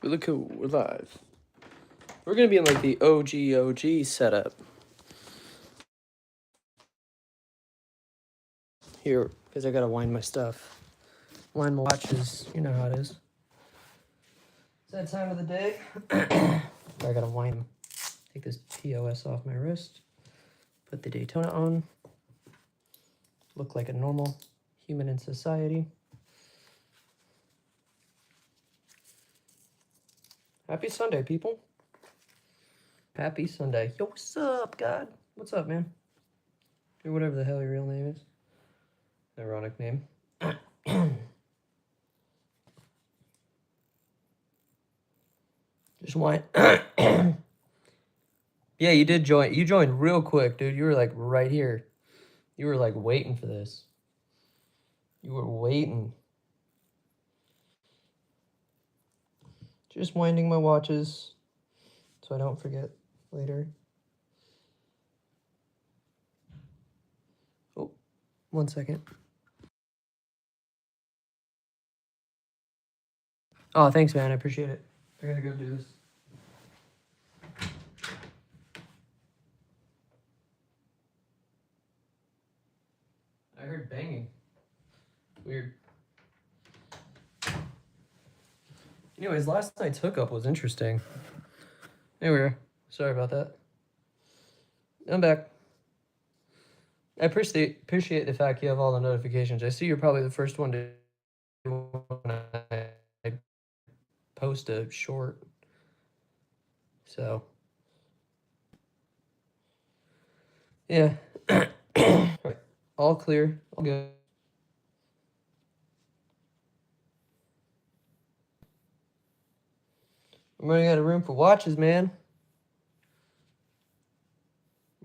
Really cool. We're live. We're gonna be in like the OG setup. Here, because I gotta wind my stuff. Wind my watches. You know how it is. It's that time of the day. I gotta wind. Take this POS off my wrist. Put the Daytona on. Look like a normal human in society. Happy Sunday, people. Happy Sunday. Yo, what's up, God? What's up, man? Or whatever the hell your real name is. Ironic name. Just wine. Yeah, you did join. You joined real quick, dude. You were like right here. You were like waiting for this. You were waiting. Just winding my watches so I don't forget later. Oh, 1 second. Oh, thanks, man. I appreciate it. I gotta go do this. I heard banging. Weird. Anyways, last night's hookup was interesting. Anyway, sorry about that. I'm back. I appreciate the fact you have all the notifications. I see you're probably the first one to when I post a short. So, yeah. All clear. All good. I'm running out of room for watches, man.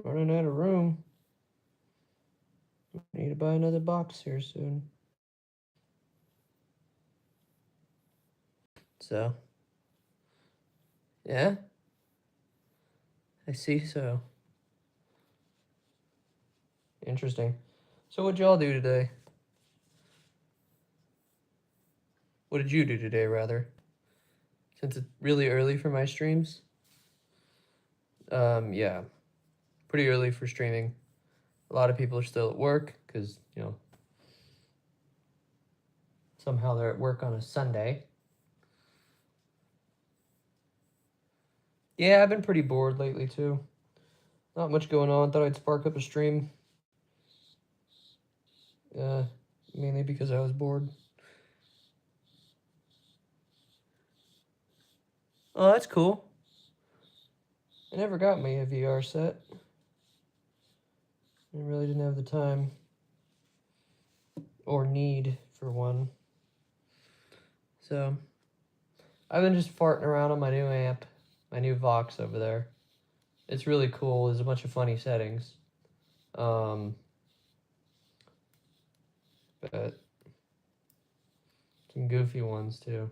Running out of room. Need to buy another box here soon. So, yeah. I see so. Interesting. So what'd y'all do today? What did you do today, rather? Since it's really early for my streams. Yeah. Pretty early for streaming. A lot of people are still at work because, you know, somehow they're at work on a Sunday. Yeah, I've been pretty bored lately, too. Not much going on. Thought I'd spark up a stream. Mainly because I was bored. Oh, that's cool. I never got me a VR set. I really didn't have the time or need for one. So, I've been just farting around on my new amp, my new Vox over there. It's really cool. There's a bunch of funny settings. But some goofy ones too.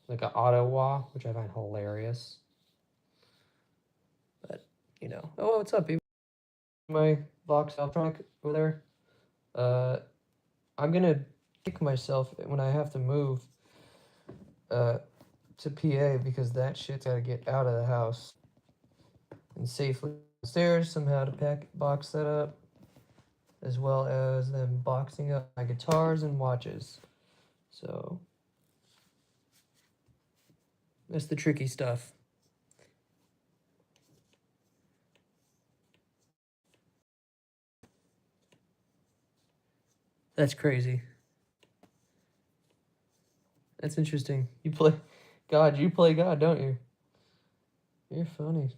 Like an auto wah, which I find hilarious. But, you know. Oh, what's up, people? My Vox electronic over there. I'm gonna kick myself when I have to move to PA because that shit's gotta get out of the house and safely upstairs somehow to box that up, as well as them boxing up my guitars and watches. So that's the tricky stuff. That's crazy. That's interesting. You play God, don't you? You're funny.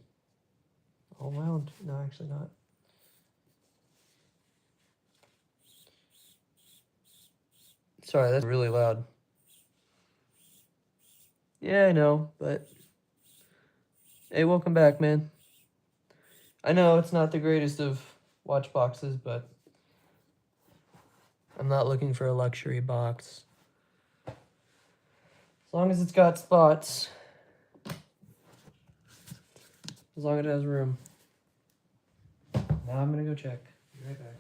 All round. No, actually not. Sorry, that's really loud. Yeah, I know, but hey, welcome back, man. I know it's not the greatest of watch boxes, but I'm not looking for a luxury box. As long as it's got spots. As long as it has room. Now I'm gonna go check. Be right back.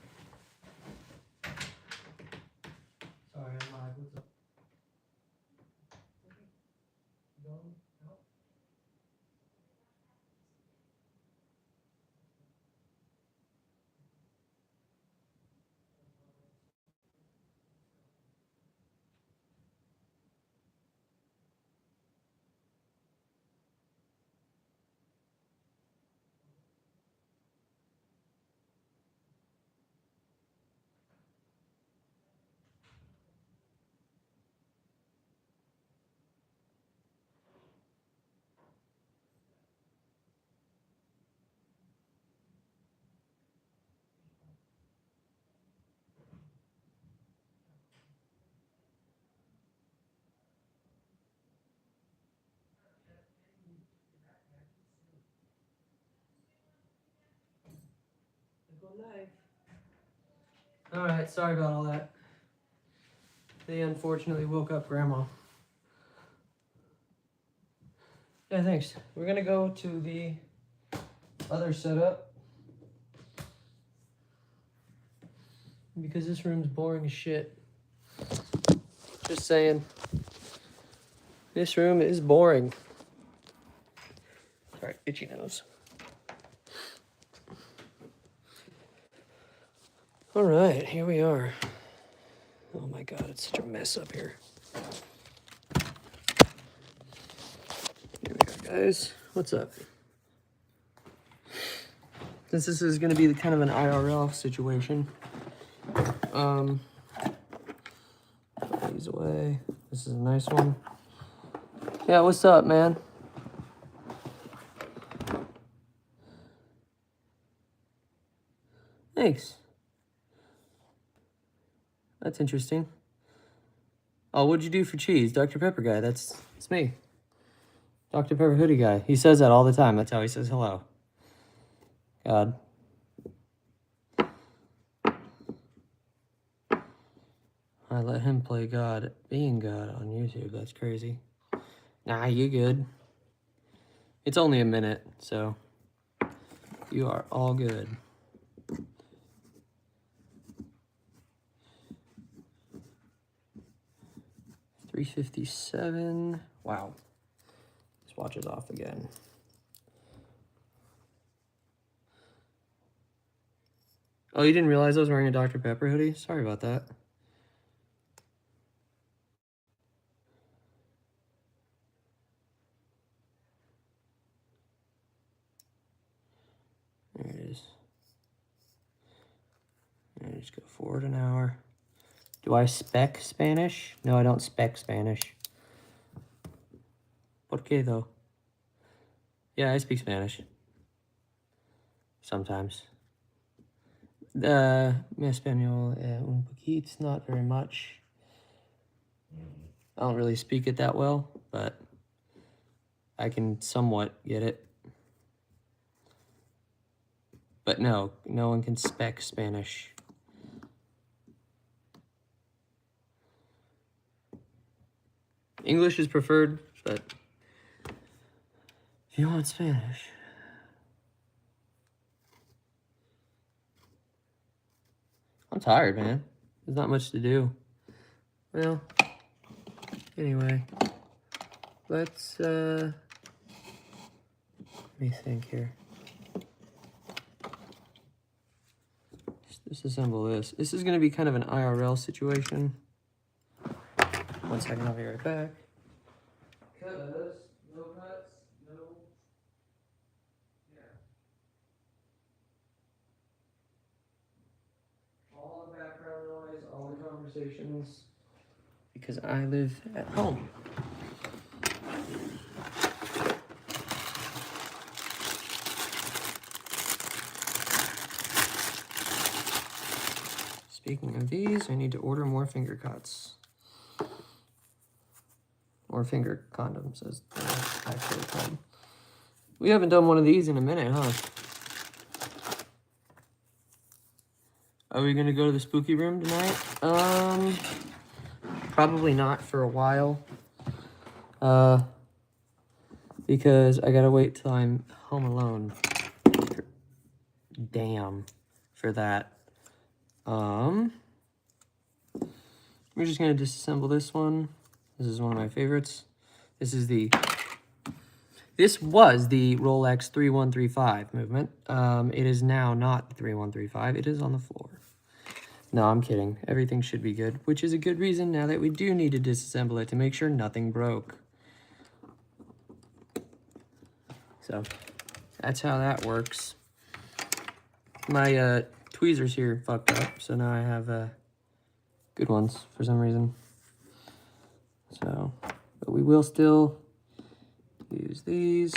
Sorry, I'm live. What's up? Alright, sorry about all that. They unfortunately woke up Grandma. Yeah, thanks. We're gonna go to the other setup. Because this room's boring as shit. Just saying. This room is boring. Sorry, itchy nose. Alright, here we are. Oh my god, it's such a mess up here. Here we are, guys. What's up? Since this is going to be kind of an IRL situation, put these away. This is a nice one. Yeah, what's up, man? Thanks. That's interesting. Oh, what'd you do for cheese? Dr. Pepper guy, it's me. Dr. Pepper hoodie guy. He says that all the time. That's how he says hello. God. I let him play God, being God on YouTube. That's crazy. Nah, you good. It's only a minute, so you are all good. $357. Wow. This watch is off again. Oh, you didn't realize I was wearing a Dr. Pepper hoodie? Sorry about that. There it is. And just go forward an hour. Do I spec Spanish? No, I don't spec Spanish. ¿Por qué, though? Yeah, I speak Spanish. Sometimes. Mi español un poquito, not very much. I don't really speak it that well, but I can somewhat get it. But no one can spec Spanish. English is preferred, but if you want Spanish. I'm tired, man. There's not much to do. Well, anyway, let's, let me think here. Let's disassemble this. This is going to be kind of an IRL situation. 1 second, I'll be right back. Because no cuts, no. Yeah. All the background noise, all the conversations. Because I live at home. Speaking of these, I need to order more finger cuts. Or finger condoms, as they're actually called. We haven't done one of these in a minute, huh? Are we gonna go to the spooky room tonight? Probably not for a while. Because I gotta wait till I'm home alone. Damn, for that. We're just gonna disassemble this one. This is one of my favorites. This was the Rolex 3135 movement. It is now not the 3135. It is on the floor. No, I'm kidding. Everything should be good, which is a good reason now that we do need to disassemble it to make sure nothing broke. So that's how that works. My tweezers here fucked up, so now I have good ones for some reason. So, but we will still use these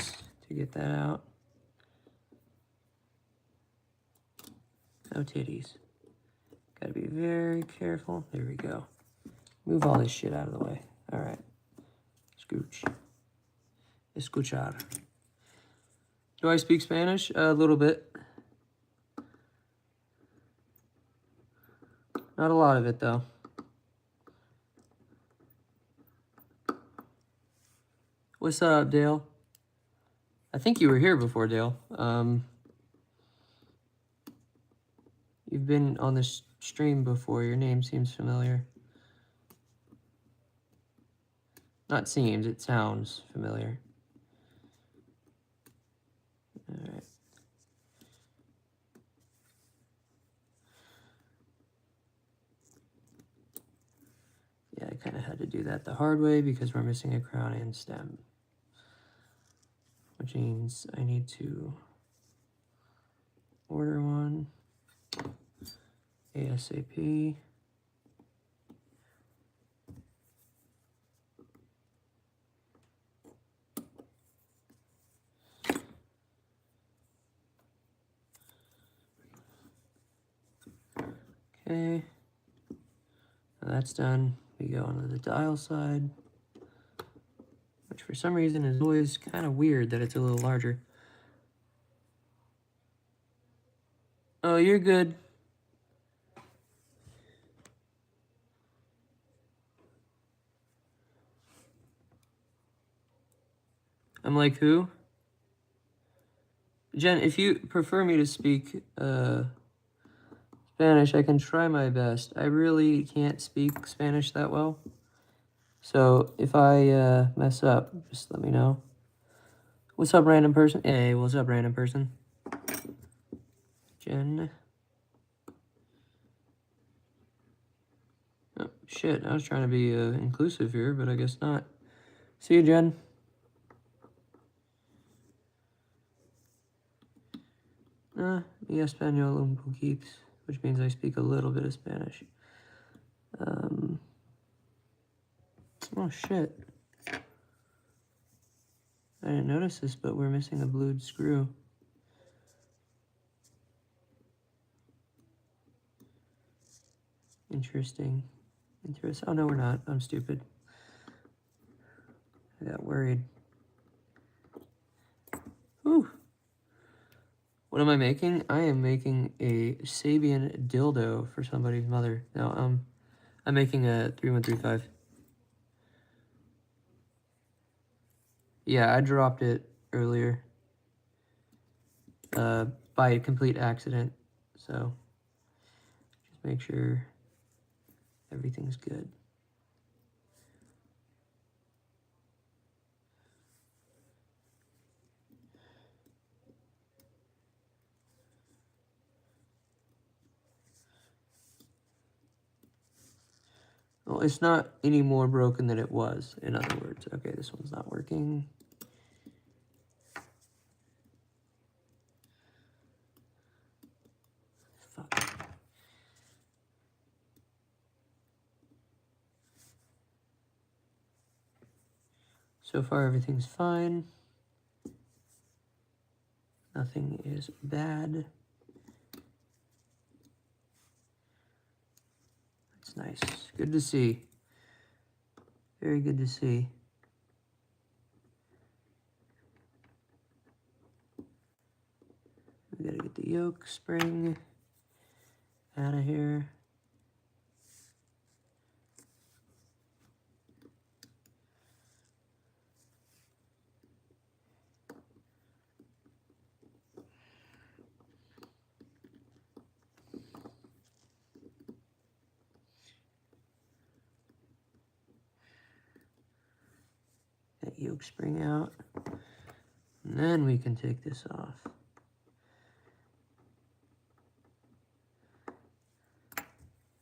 to get that out. No titties. Gotta be very careful. There we go. Move all this shit out of the way. All right. Scooch. Escuchar. Do I speak Spanish? A little bit. Not a lot of it, though. What's up, Dale? I think you were here before, Dale. You've been on this stream before. Your name seems familiar. Not seems, it sounds familiar. Alright. Yeah, I kind of had to do that the hard way because we're missing a crown and stem. Which means I need to order one ASAP. Okay, now that's done. We go onto the dial side, which for some reason is always kind of weird that it's a little larger. Oh, you're good. I'm like, who? Jen, if you prefer me to speak Spanish, I can try my best. I really can't speak Spanish that well. So if I mess up, just let me know. What's up, random person? Hey, what's up, random person? Jen. Oh, shit. I was trying to be inclusive here, but I guess not. See you, Jen. Mi español un poquito, which means I speak a little bit of Spanish. Oh, shit. I didn't notice this, but we're missing a blued screw. Interesting. Oh, no, we're not. I'm stupid. I got worried. Whew. What am I making? I am making a Sabian dildo for somebody's mother. No, I'm making a 3135. Yeah, I dropped it earlier. By a complete accident. So, just make sure everything's good. Well, it's not any more broken than it was, in other words. Okay, this one's not working. Fuck. So far, everything's fine. Nothing is bad. That's nice. Good to see. Very good to see. We gotta get the yoke spring out of here. That yoke spring out. And then we can take this off.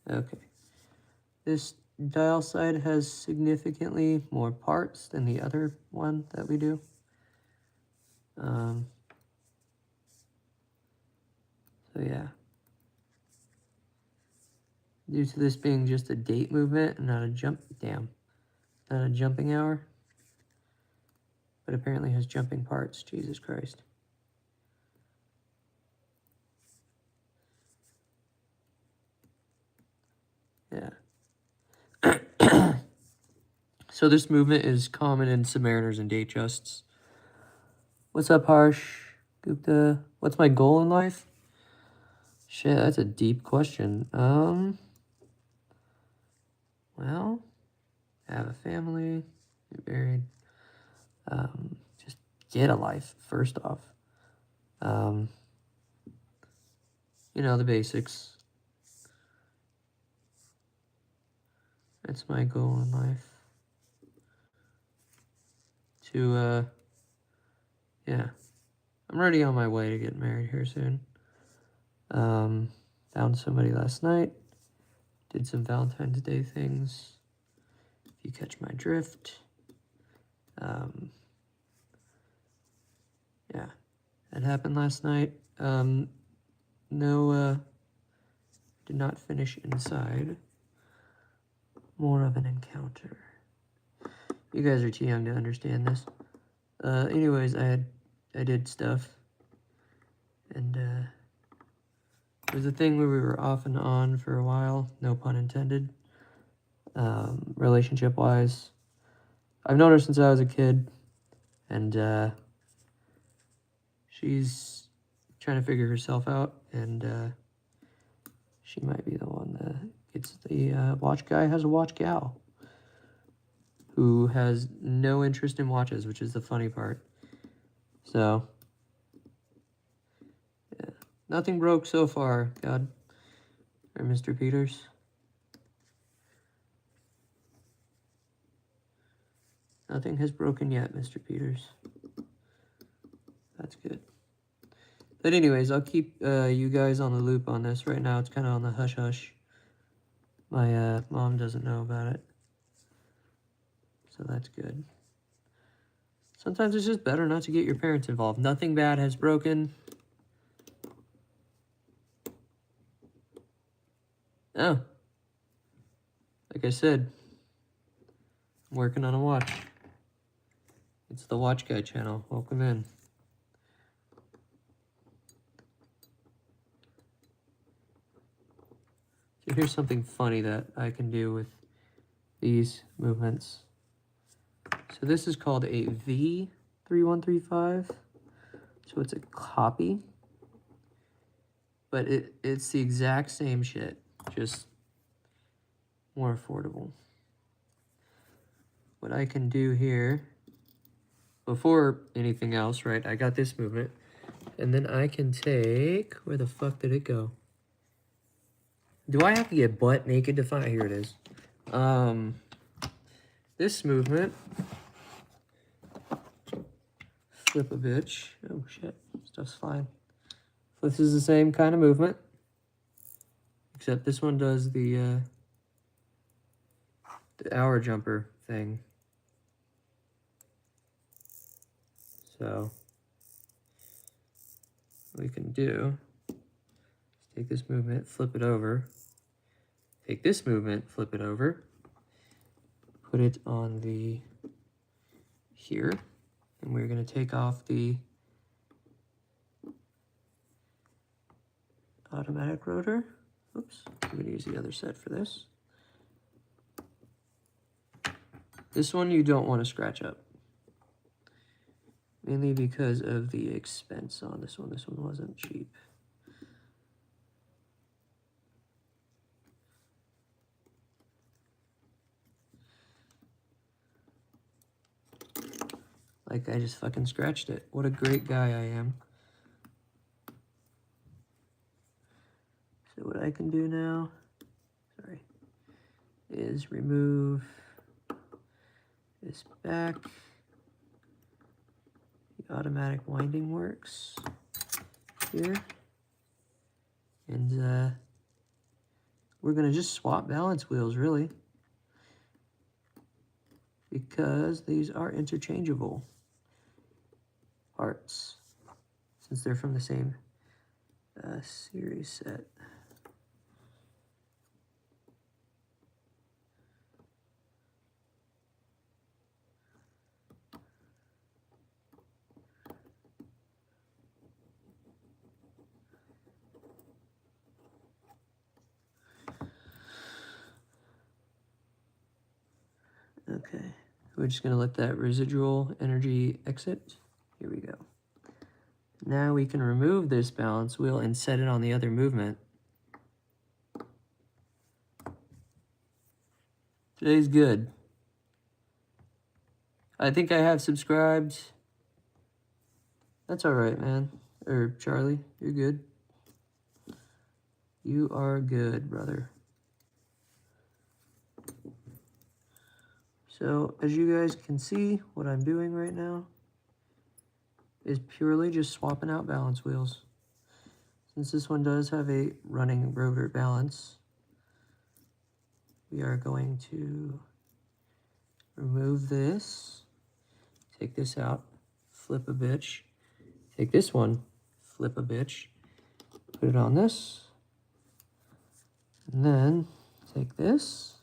Okay. This dial side has significantly more parts than the other one that we do. So yeah. Due to this being just a date movement and not a not a jumping hour. But apparently has jumping parts, Jesus Christ. Yeah. So this movement is common in Submariners and Datejusts. What's up, Harsh? Gupta? What's my goal in life? Shit, that's a deep question. well, have a family, get married, just get a life, first off. You know, the basics. That's my goal in life. Yeah, I'm already on my way to get married here soon. Found somebody last night, did some Valentine's Day things, if you catch my drift. Yeah, that happened last night. No, did not finish inside. More of an encounter. You guys are too young to understand this. Anyways, I did stuff, and it was a thing where we were off and on for a while, no pun intended. Relationship-wise, I've known her since I was a kid, and she's trying to figure herself out, and she might be the one that gets the watch guy has a watch gal who has no interest in watches, which is the funny part. So, yeah, nothing broke so far, God, or Mr. Peters. Nothing has broken yet, Mr. Peters. That's good. But anyways, I'll keep you guys on the loop on this. Right now, it's kind of on the hush-hush. My mom doesn't know about it. So that's good. Sometimes it's just better not to get your parents involved. Nothing bad has broken. Oh. Like I said, I'm working on a watch. It's the Watch Guy channel. Welcome in. So here's something funny that I can do with these movements. So this is called a V3135. So it's a copy, but it's the exact same shit, just more affordable. What I can do here, before anything else, right, I got this movement, and then I can take, where the fuck did it go? Do I have to get butt naked to find, here it is. This movement, flip a bitch, oh shit, stuff's flying. This is the same kind of movement, except this one does the hour jumper thing. So what we can do is take this movement, flip it over, take this movement, flip it over, put it on the here, and we're going to take off the automatic rotor. Oops, I'm going to use the other set for this. This one you don't want to scratch up, mainly because of the expense on this one. This one wasn't cheap. Like I just fucking scratched it. What a great guy I am. So what I can do now, sorry, is remove this back. The automatic winding works here. And we're gonna just swap balance wheels really, because these are interchangeable parts since they're from the same series set. Okay, we're just gonna let that residual energy exit. Here we go. Now we can remove this balance wheel and set it on the other movement. Today's good. I think I have subscribed. That's all right, man. Or Charlie, you're good. You are good, brother. So, as you guys can see, what I'm doing right now is purely just swapping out balance wheels. Since this one does have a running rotor balance, we are going to remove this, take this out, flip a bitch, take this one, flip a bitch, put it on this, and then take this,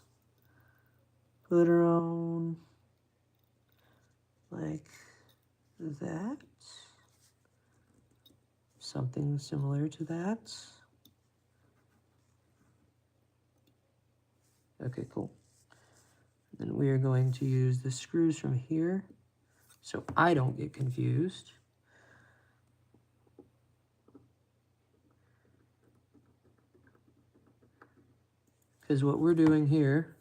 put her on like that, something similar to that. Okay, cool. Then we are going to use the screws from here so I don't get confused. Because what we're doing here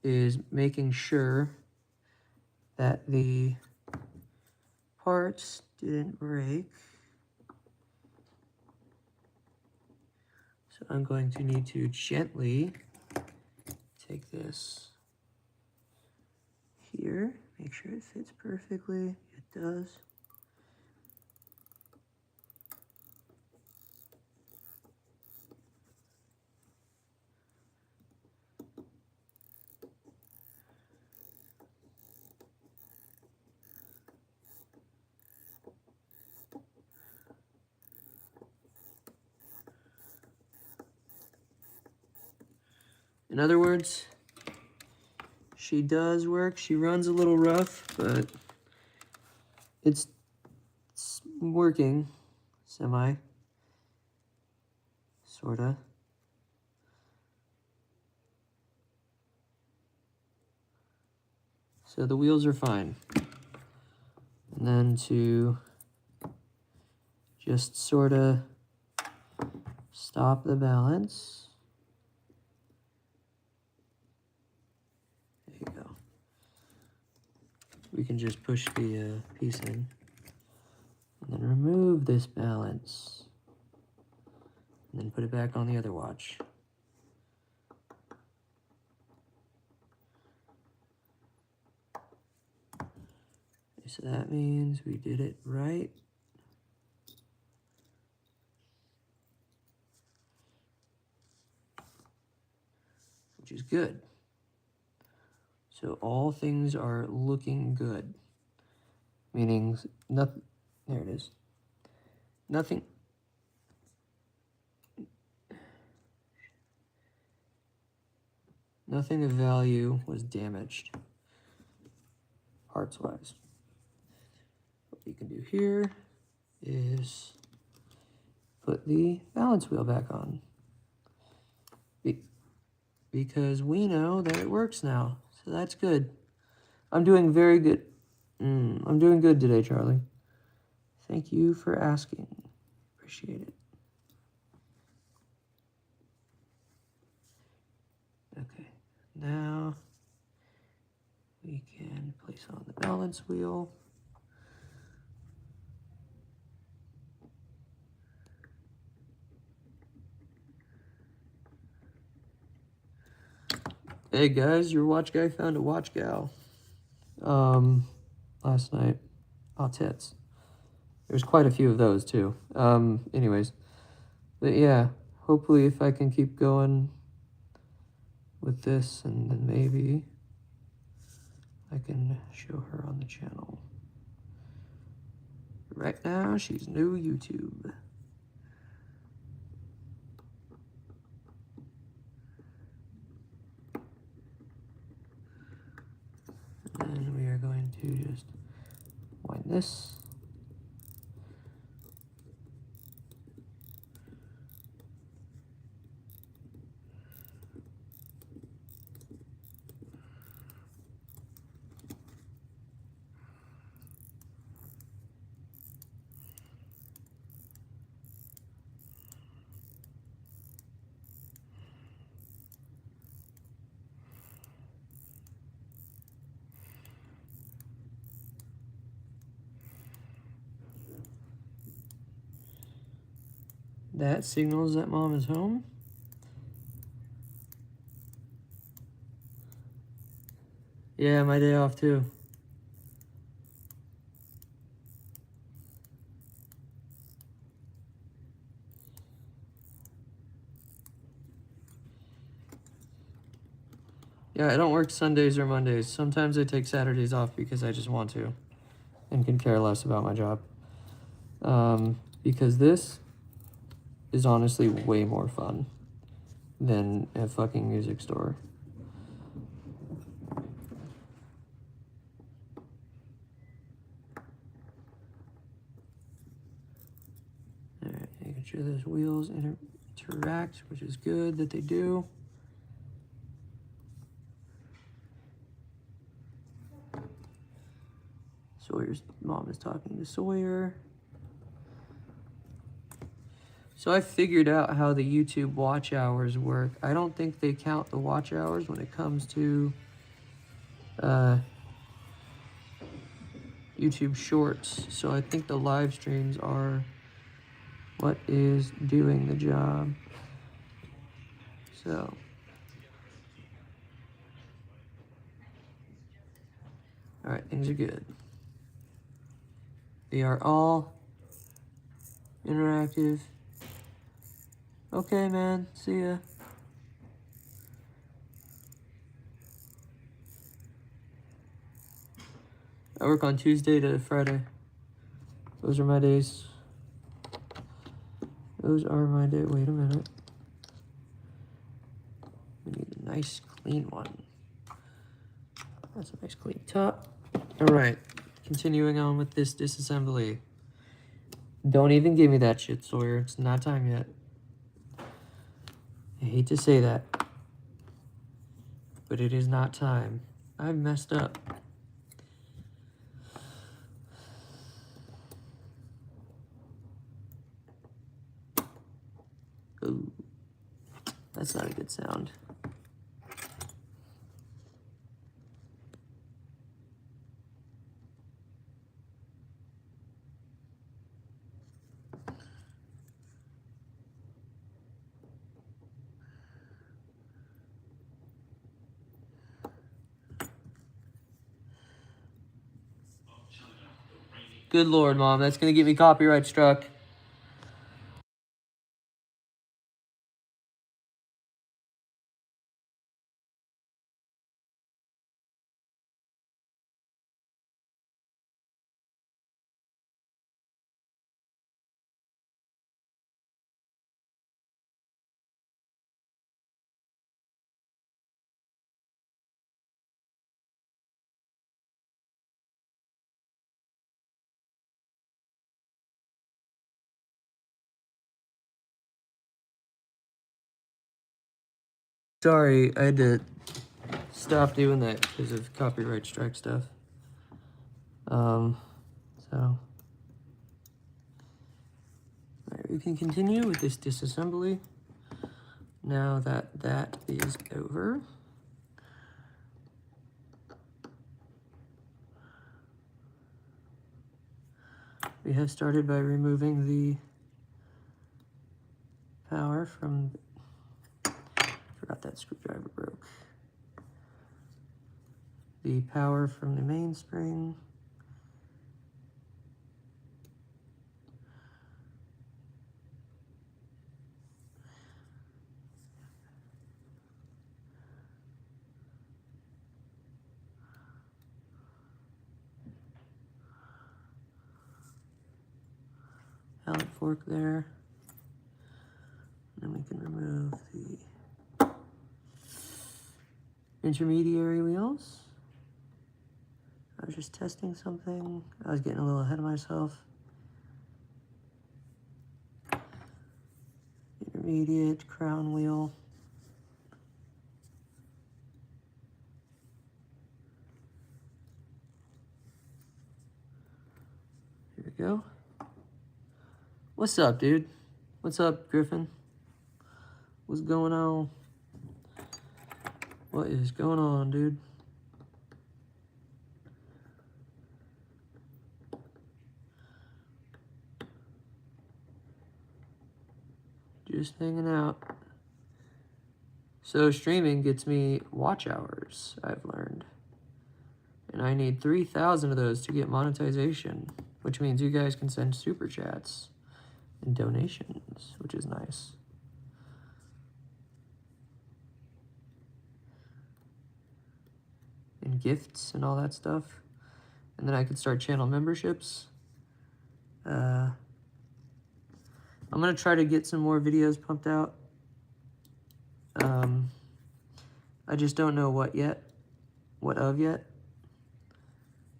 is making sure that the parts didn't break. So I'm going to need to gently take this here, make sure it fits perfectly. It does. In other words, she does work. She runs a little rough, but it's working, semi, sorta. So the wheels are fine. And then to just sorta stop the balance. There you go. We can just push the piece in. And then remove this balance. And then put it back on the other watch. So that means we did it right. Which is good. So all things are looking good. Meaning nothing, there it is. Nothing of value was damaged, parts-wise. What we can do here is put the balance wheel back on. Because we know that it works now, so that's good. I'm doing very good. I'm doing good today, Charlie. Thank you for asking. Appreciate it. Okay, now we can place on the balance wheel. Hey guys, your watch guy found a watch gal. Last night. Oh, tits. There's quite a few of those too. Anyways. But yeah, hopefully if I can keep going with this, and then maybe I can show her on the channel. Right now, she's new YouTube. And we are going to just wind this. That signals that mom is home. Yeah, my day off too. Yeah, I don't work Sundays or Mondays. Sometimes I take Saturdays off because I just want to and can care less about my job. Because this is honestly way more fun than a fucking music store. Alright, making sure those wheels interact, which is good that they do. Sawyer's mom is talking to Sawyer. So I figured out how the YouTube watch hours work. I don't think they count the watch hours when it comes to YouTube Shorts. So I think the live streams are what is doing the job. So all right, things are good. They are all interactive. Okay, man. See ya. I work on Tuesday to Friday. Those are my days. Those are my days. Wait a minute. We need a nice clean one. That's a nice clean top. All right. Continuing on with this disassembly. Don't even give me that shit, Sawyer. It's not time yet. I hate to say that, but it is not time. I've messed up. Ooh, that's not a good sound. Good Lord, Mom, that's gonna get me copyright struck. Sorry, I had to stop doing that because of copyright strike stuff. So all right, we can continue with this disassembly now that that is over. We have started by removing the power from, forgot that screwdriver broke. The power from the mainspring. Pallet fork there. And then we can remove the intermediary wheels. I was just testing something. I was getting a little ahead of myself. Intermediate crown wheel. Here we go. What's up, dude? What's up, Griffin? What's going on? What is going on, dude? Just hanging out. So streaming gets me watch hours, I've learned. And I need 3,000 of those to get monetization, which means you guys can send super chats and donations, which is nice. And gifts and all that stuff. And then I could start channel memberships. I'm gonna try to get some more videos pumped out. I just don't know what yet,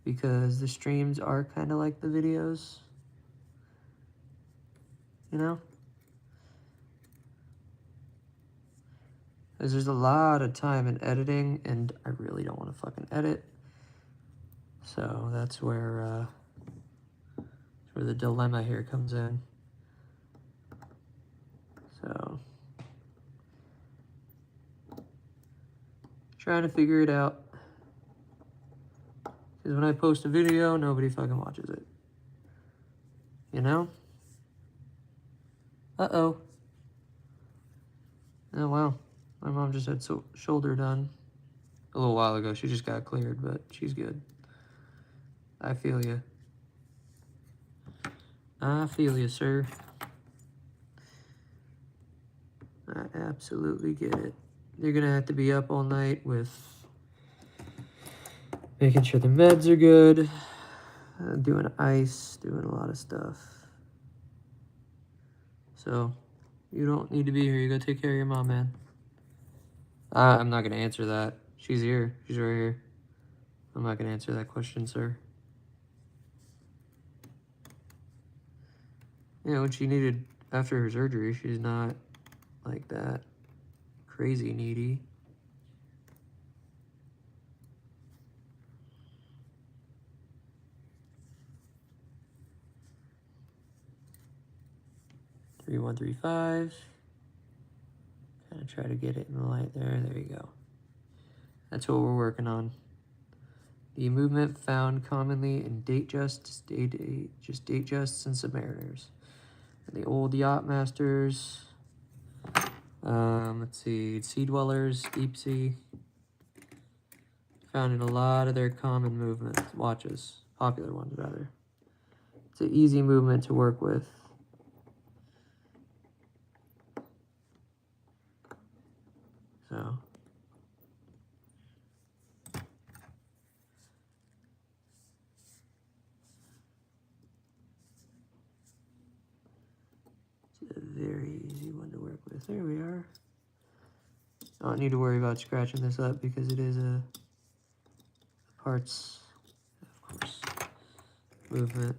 because the streams are kind of like the videos, you know? Because there's a lot of time in editing, and I really don't want to fucking edit. So that's where the dilemma here comes in. So, trying to figure it out. Because when I post a video, nobody fucking watches it. You know? Uh-oh. Oh, wow. My mom just had shoulder done a little while ago. She just got cleared, but she's good. I feel you. I feel you, sir. I absolutely get it. You're gonna have to be up all night with making sure the meds are good, doing ice, doing a lot of stuff. So, you don't need to be here. You gotta take care of your mom, man. I'm not gonna answer that. She's here. She's right here. I'm not gonna answer that question, sir. Yeah, when she needed, after her surgery, she's not like that crazy needy. Three, 1, 3, 5. Kind of try to get it in the light there. There you go. That's what we're working on. The movement found commonly in Datejusts and Submariners. And the old yacht masters. Let's see, Sea Dwellers, Deep Sea. Found in a lot of their common movements, watches, popular ones rather. It's an easy movement to work with. So. It's a very easy one to work with. There we are. I don't need to worry about scratching this up because it is a parts, of course, movement.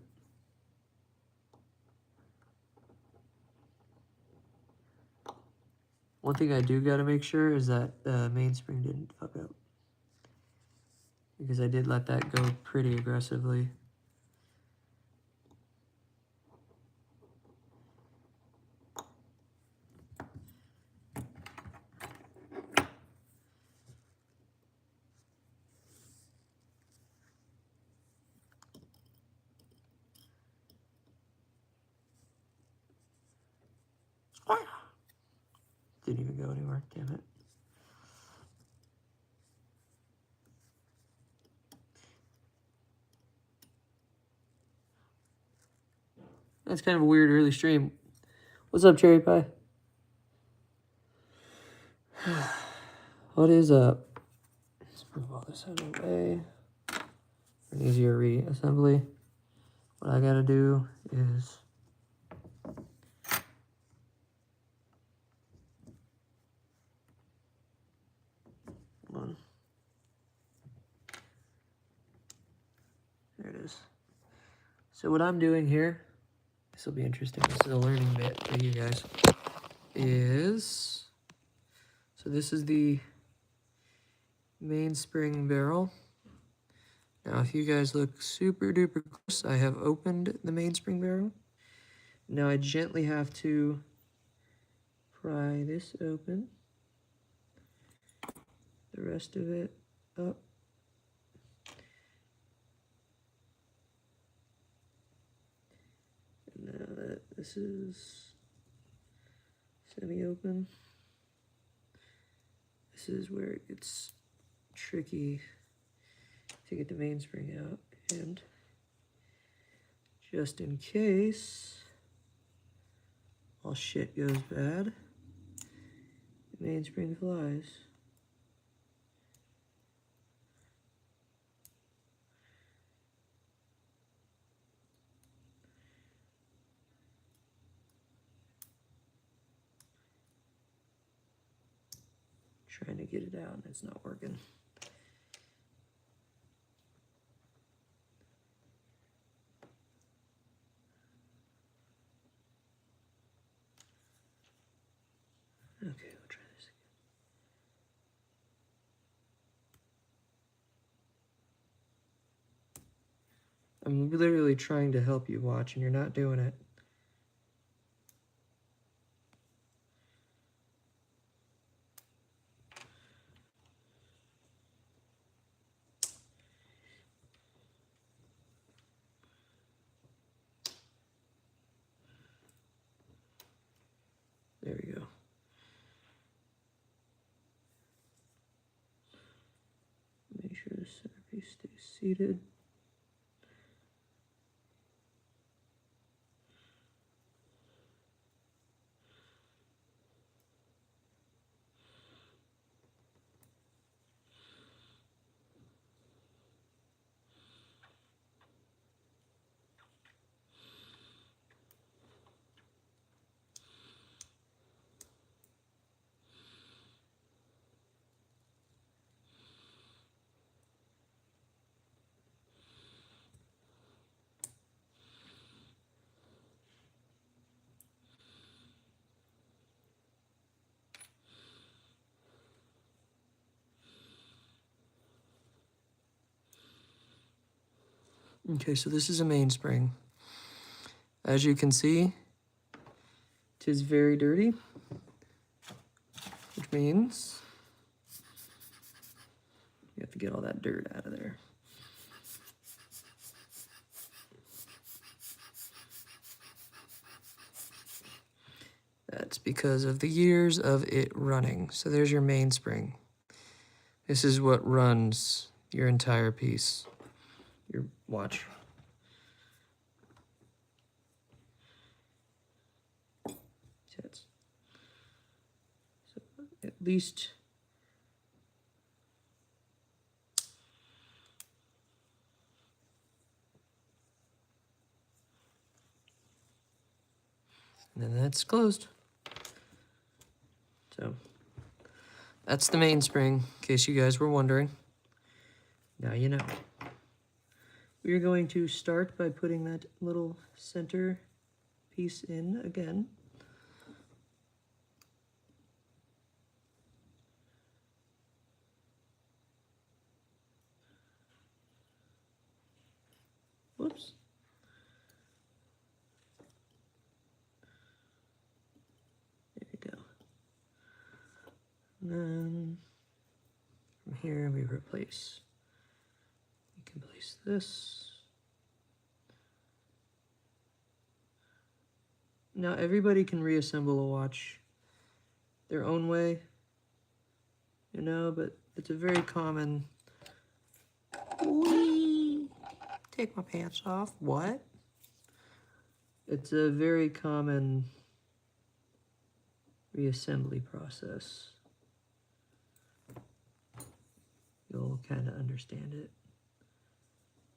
One thing I do gotta make sure is that the mainspring didn't fuck up, because I did let that go pretty aggressively. Didn't even go anywhere, damn it. That's kind of a weird early stream. What's up, Cherry Pie? What is up? Let's move all this out of the way. For an easier reassembly. What I gotta do is one. There it is. So what I'm doing here, this will be interesting. This is a learning bit for you guys. So this is the mainspring barrel. Now, if you guys look super duper close, I have opened the mainspring barrel. Now I gently have to pry this open. The rest of it up. And now that this is semi-open. This is where it gets tricky to get the mainspring out, and just in case all shit goes bad, the mainspring flies. Trying to get it out and it's not working. Okay, we'll try this again. I'm literally trying to help you watch and you're not doing it. There we go. Make sure the centerpiece stays seated. Okay, so this is a mainspring. As you can see, it is very dirty, which means you have to get all that dirt out of there. That's because of the years of it running. So there's your mainspring. This is what runs your entire piece, your watch. So at least and then that's closed. So that's the mainspring, in case you guys were wondering. Now you know. We're going to start by putting that little center piece in again. Whoops. There you go. And then from here we replace. We can place this. Now everybody can reassemble a watch their own way, you know, but it's a very common. Whee! Take my pants off. What? It's a very common reassembly process. You'll kind of understand it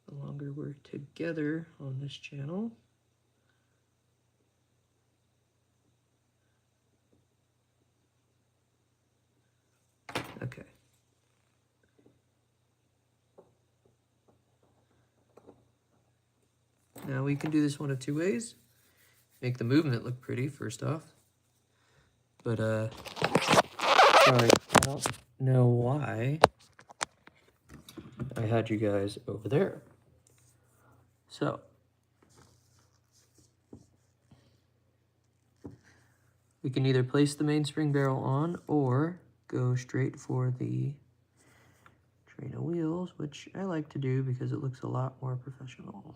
the longer we're together on this channel. Okay. Now we can do this one of two ways. Make the movement look pretty first off. But sorry, I don't know why I had you guys over there. So we can either place the mainspring barrel on or go straight for the train of wheels, which I like to do because it looks a lot more professional.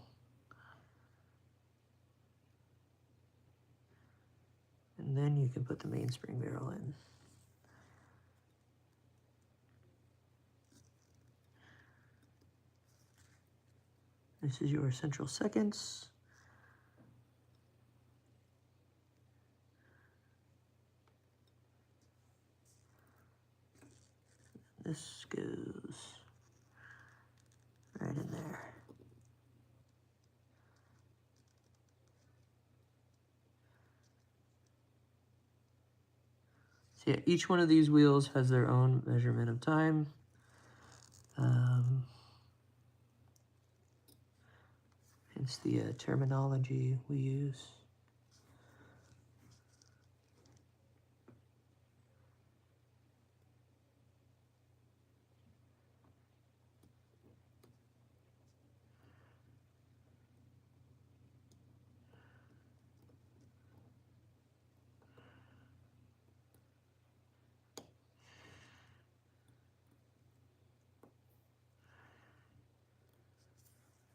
And then you you can put the mainspring barrel in. This is your central seconds. This goes right in there. So yeah, each one of these wheels has their own measurement of time. Hence the terminology we use.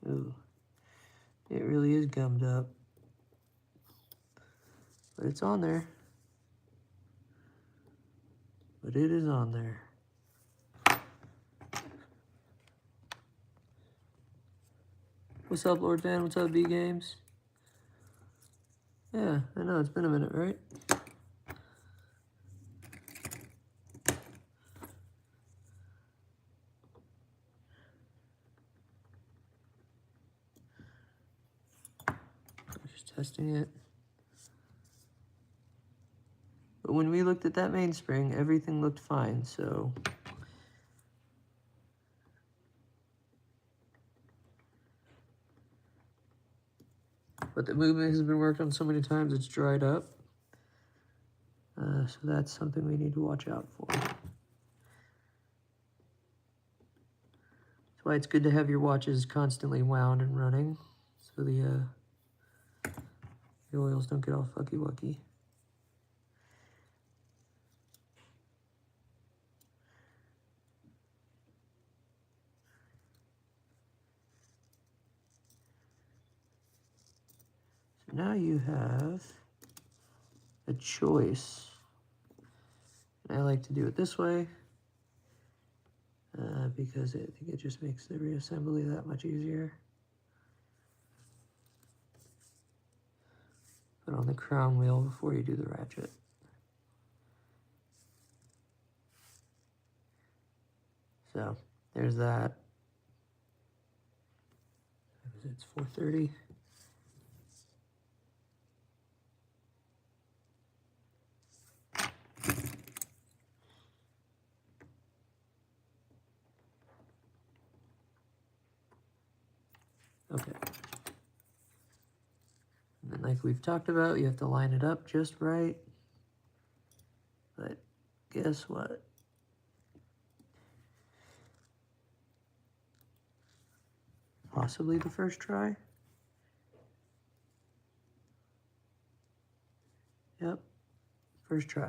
Ooh, it really is gummed up. But it's on there. But it is on there. What's up, Lord Van? What's up, B Games? Yeah, I know, it's been a minute, right? Just testing it. But when we looked at that mainspring, everything looked fine, so. But the movement has been worked on so many times, it's dried up. So that's something we need to watch out for. That's why it's good to have your watches constantly wound and running, so the oils don't get all fucky-wucky. So now you have a choice. And I like to do it this way because I think it just makes the reassembly that much easier. Put on the crown wheel before you do the ratchet. So there's that. It's 4:30. Okay. And then like we've talked about, you have to line it up just right. But guess what? Possibly the first try. Yep, first try.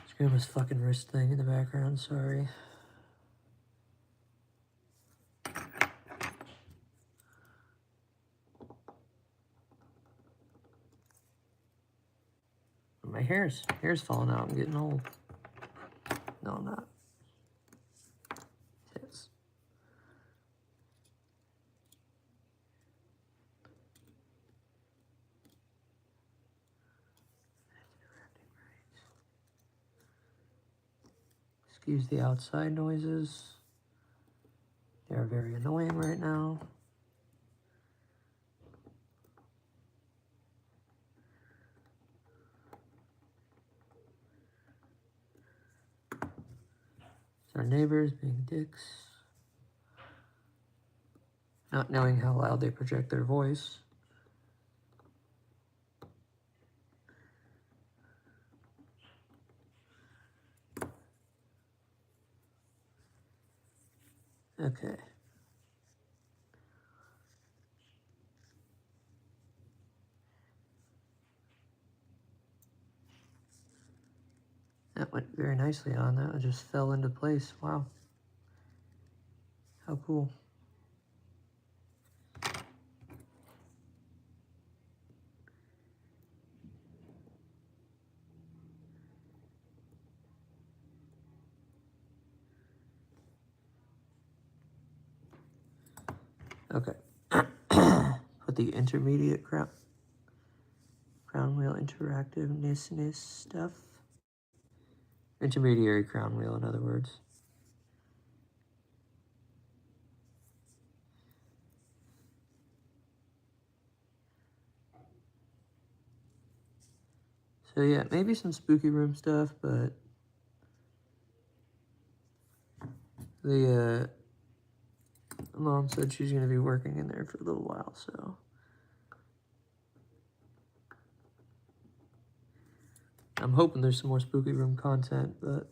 It's Grandma's fucking wrist thing in the background, sorry. My hair's falling out. I'm getting old. No, I'm not. Yes. Excuse the outside noises. They're very annoying right now. It's our neighbors being dicks. Not knowing how loud they project their voice. Okay. went very nicely on. That just fell into place. Wow. How cool. Okay. Put the intermediate crown wheel interactiveness stuff. Intermediary crown wheel, in other words. So yeah, maybe some spooky room stuff, but the mom said she's gonna be working in there for a little while, so I'm hoping there's some more spooky room content, but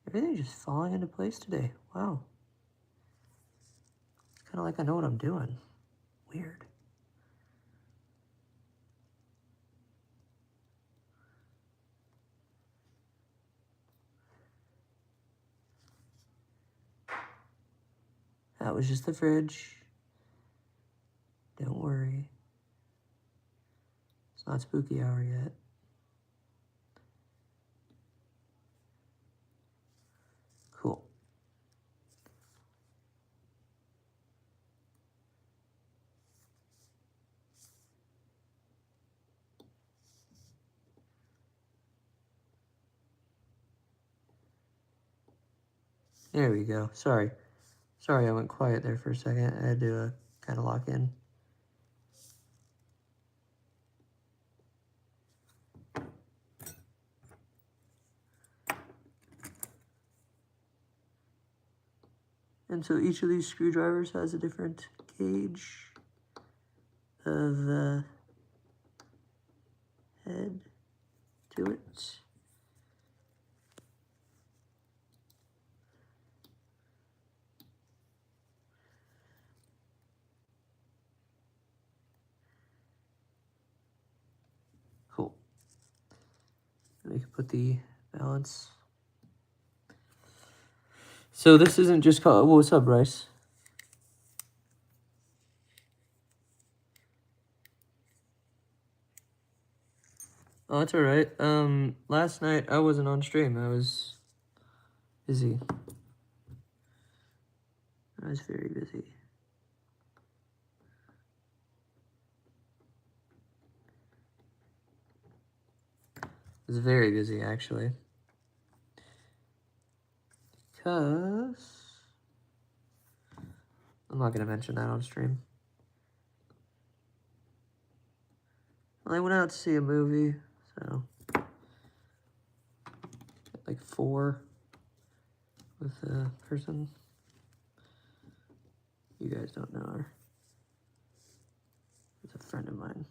everything's just falling into place today. Wow. It's kind of like I know what I'm doing. Weird. That was just the fridge. Don't worry. It's not spooky hour yet. Cool. There we go. Sorry I went quiet there for a second. I had to kind of lock in. And so each of these screwdrivers has a different gauge of head to it. Cool. And we can put the balance. So this isn't just called, what's up, Bryce? Oh, that's all right. Last night I wasn't on stream. I was busy. I was very busy. I was very busy, actually. Because I'm not going to mention that on stream. Well, I went out to see a movie, so like 4 with a person. You guys don't know her. It's a friend of mine.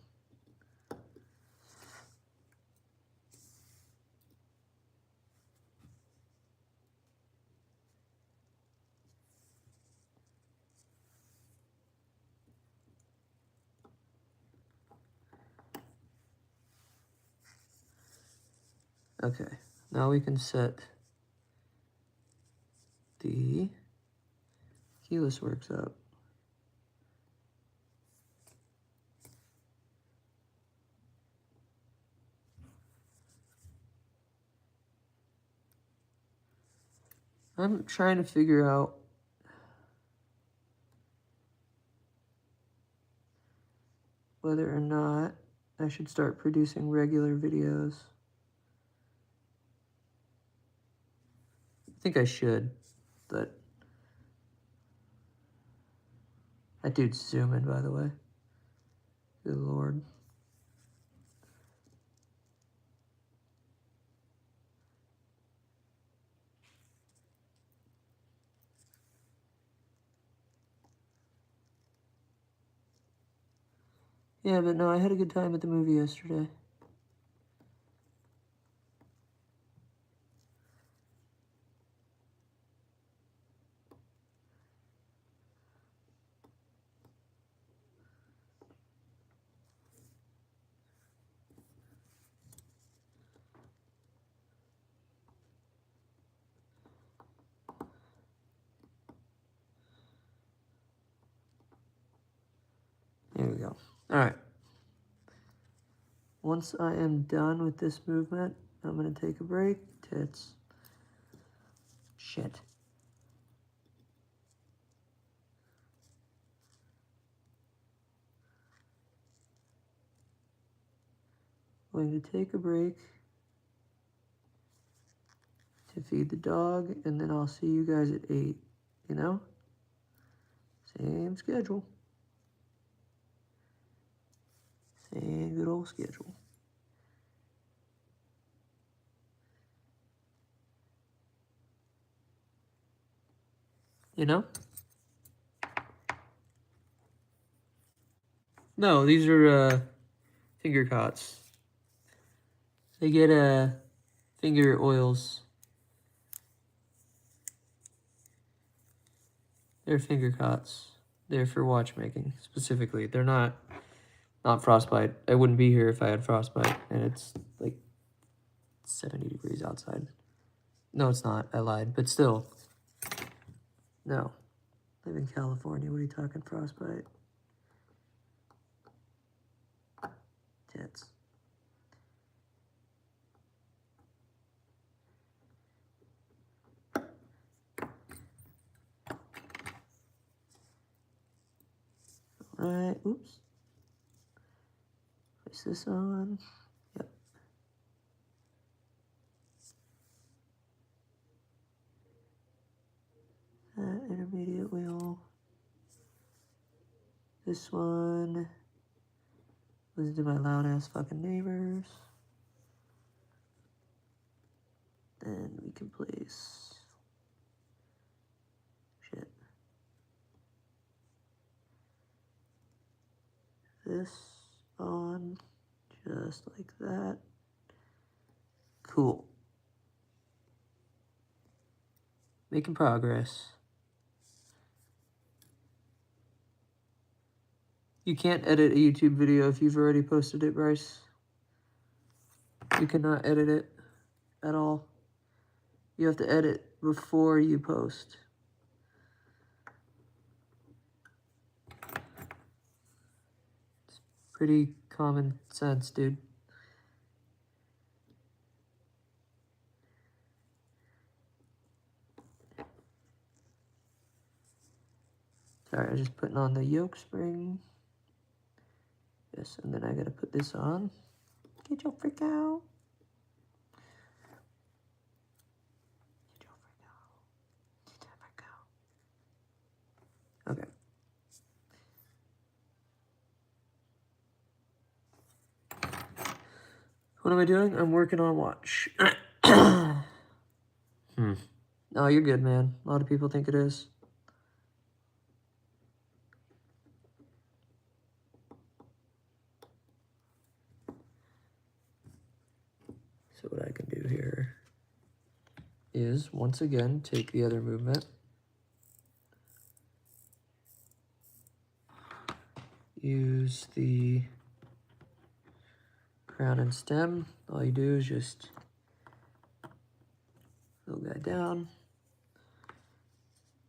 Okay, now we can set the keyless works up. I'm trying to figure out whether or not I should start producing regular videos. I think I should, but that dude's zooming, by the way. Good Lord. Yeah, but no, I had a good time at the movie yesterday. All right. Once I am done with this movement, I'm going to take a break. Tits. Shit. I'm going to take a break to feed the dog, and then I'll see you guys at 8, you know? Same schedule. Same good old schedule. You know? No, these are finger cots. They get finger oils. They're finger cots. They're for watchmaking specifically. They're not frostbite. I wouldn't be here if I had frostbite, and it's like 70 degrees outside. No, it's not. I lied, but still. No. I live in California. What are you talking frostbite? Tits. Alright, oops. Place this on. Yep. That intermediate wheel. This one. Listen to my loud ass fucking neighbors. Then we can place. Shit. This on. Just like that. Cool. Making progress. You can't edit a YouTube video if you've already posted it, Bryce. You cannot edit it at all. You have to edit before you post. It's pretty common sense, dude. Sorry, I'm just putting on the yoke spring. Yes, and then I gotta put this on. Get your freak out. Get your freak out. Get your freak out. Okay. What am I doing? I'm working on watch. No, you're good, man. A lot of people think it is. So what I can do here is, once again, take the other movement. Use the crown and stem. All you do is just little guy down.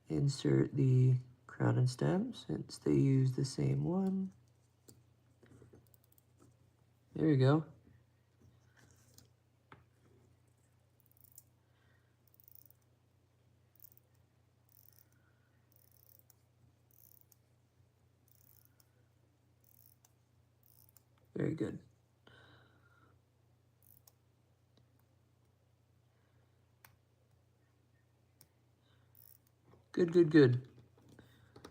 Insert the crown and stem since they use the same one. There you go. Very good. Good, good, good.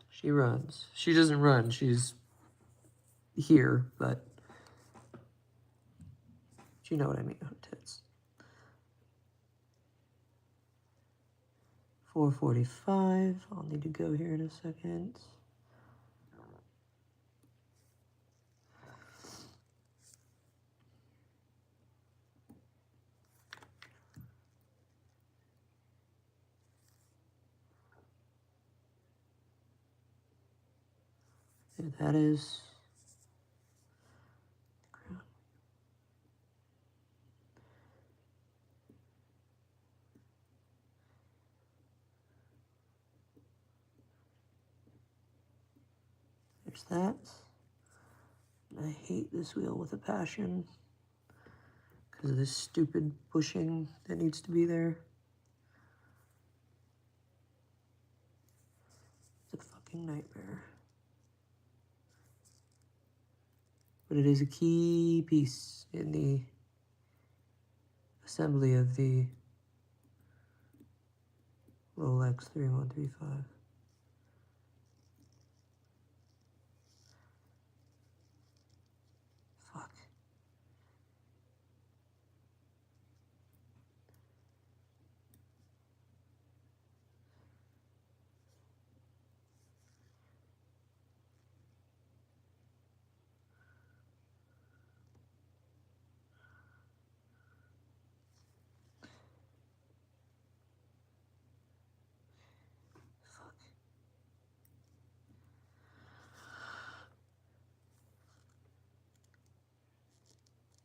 She runs. She doesn't run. She's here, but you know what I mean. Oh, tits. 4:45. I'll need to go here in a second. There that is. There's that. I hate this wheel with a passion because of this stupid bushing that needs to be there. It's a fucking nightmare. But it is a key piece in the assembly of the Rolex 3135. Fuck.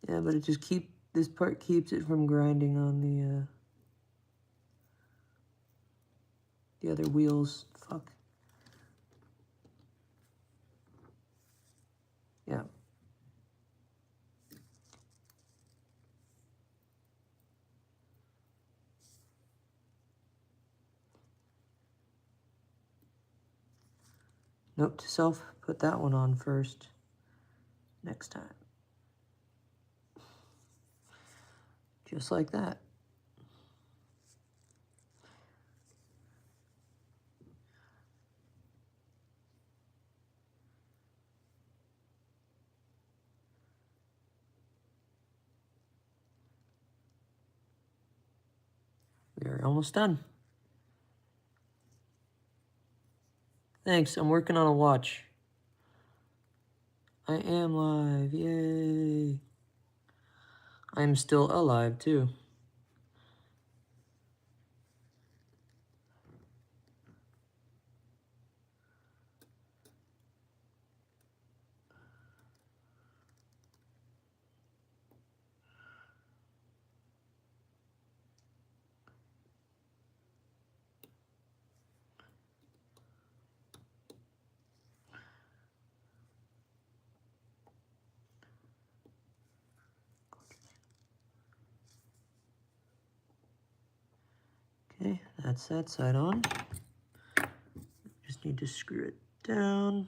Yeah, but it just this part keeps it from grinding on the other wheels. Fuck. Yeah. Note to self, put that one on first next time. Just like that. We are almost done. Thanks, I'm working on a watch. I am live, yay. I'm still alive too. Okay, that's that side on. Just need to screw it down.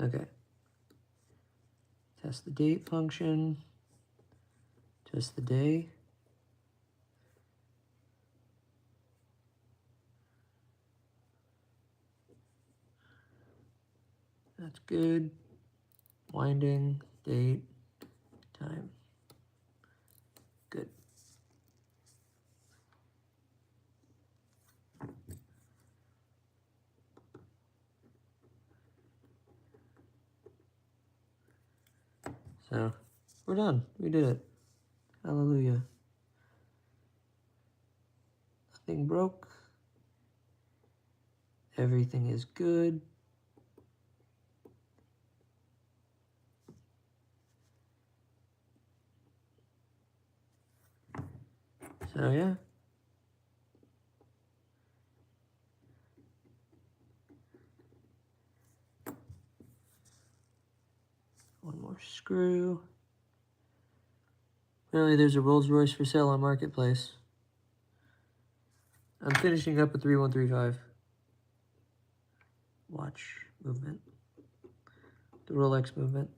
Okay. Test the date function. Test the day. That's good. Winding, date, time. Good. So, we're done. We did it. Hallelujah. Nothing broke. Everything is good. So, yeah. One more screw. Apparently there's a Rolls Royce for sale on Marketplace. I'm finishing up a 3135 watch movement. The Rolex movement.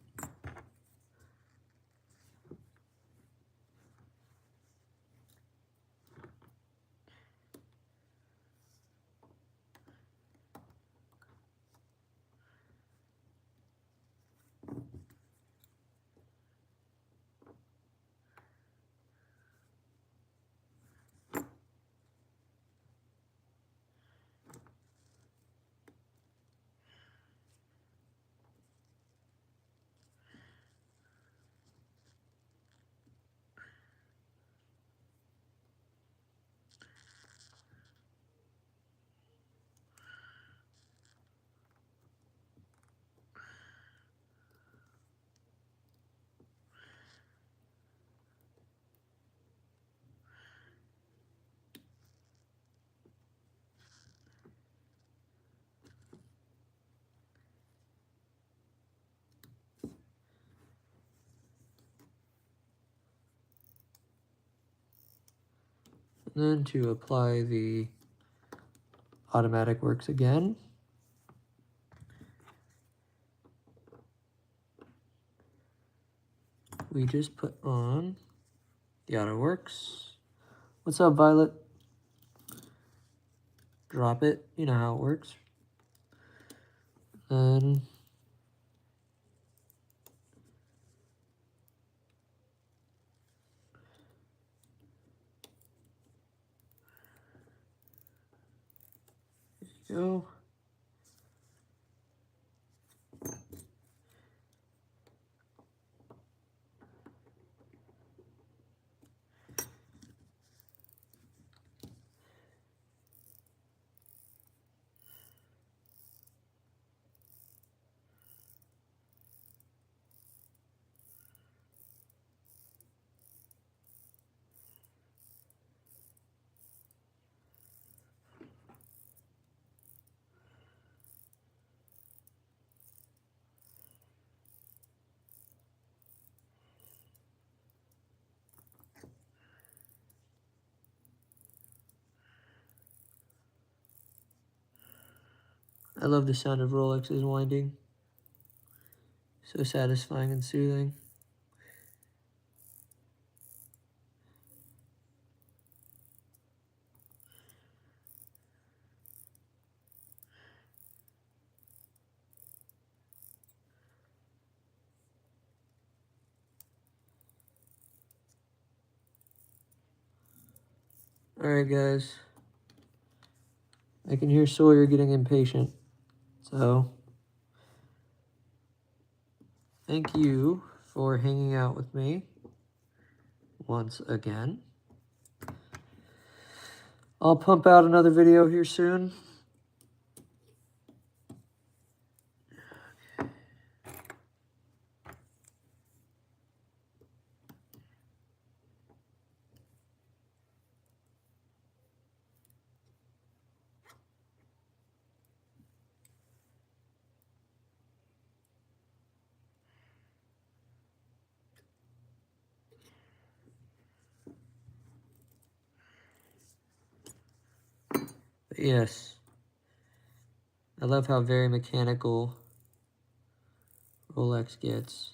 And then to apply the automatic works again, we just put on the auto works. What's up, Violet? Drop it. You know how it works. Then there you go. I love the sound of Rolex's winding. So satisfying and soothing. Alright guys, I can hear Sawyer getting impatient, so thank you for hanging out with me once again. I'll pump out another video here soon. But yes, I love how very mechanical Rolex gets.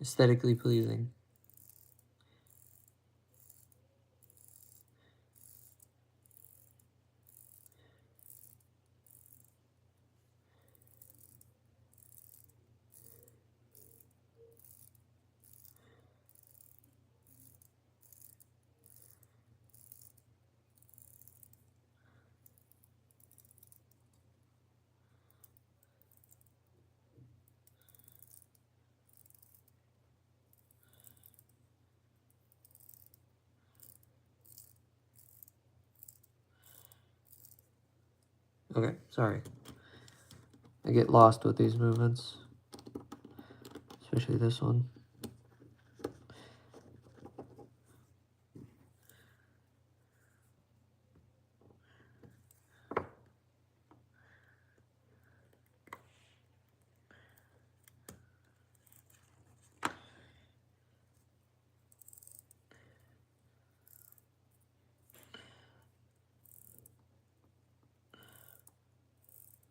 Aesthetically pleasing. Okay, sorry. I get lost with these movements, especially this one.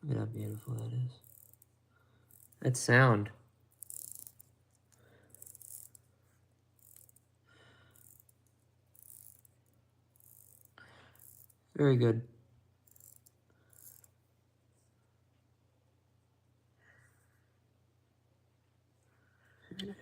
Look at how beautiful that is. That sound. Very good. Yes.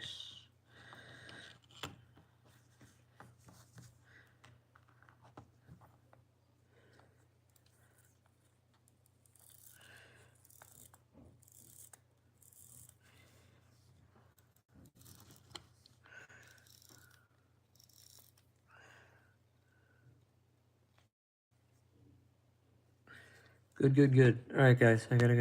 Good, good, good. All right, guys, I gotta go.